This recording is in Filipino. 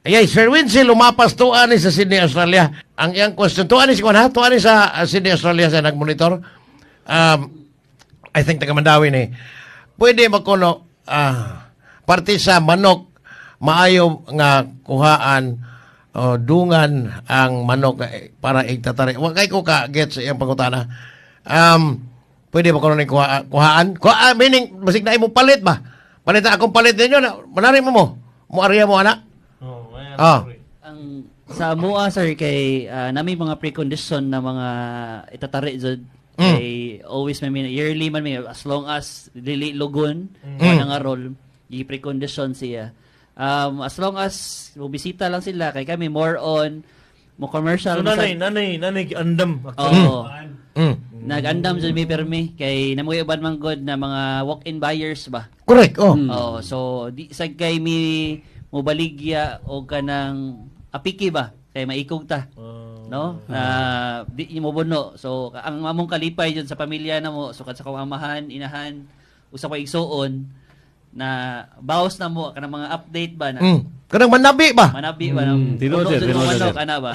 Ayay, Sir Wincy, lumapas tuan ni sa Sydney, Australia. Ang iyang question, tuan ni si Kwan ha? Tuan ni sa Sydney, Australia sa nagmonitor. I think taga Mandawi ni. Pwede ba kuno, parte sa manok, maayo nga kuhaan, o dungan ang manok para igtatari. Wa kay ko ka get sa iyang pangutana. Pwede ba kuno ni kuhaan? Meaning, basig na imo palit ba? Palit na akong palit ninyo. Manari mo. Mo area mo, anak. Ang sa mua sir kay nami mga precondition na mga itatari jud kay always may yearly man may as long as dili lugon nga nga role i-precondition siya. As long as bisita lang sila kay kami more on mo commercial So nanay andam actually. Oo. Nag-andam jud mi permi kay namoy uban man god na mga walk-in buyers ba. Correct, oh. Oo, so di sa kay mi mobaligya o kanang apiki ba kay maikog ta. No? Di mo bono. So ang among kalipay jud sa pamilya namo sukad sa amahan, inahan, usa pa igsuon na bawas na mo kanang mga update ba na Kanang manabi ba? manabi ba Tinuod, Uno, tinuod. manok, ana ba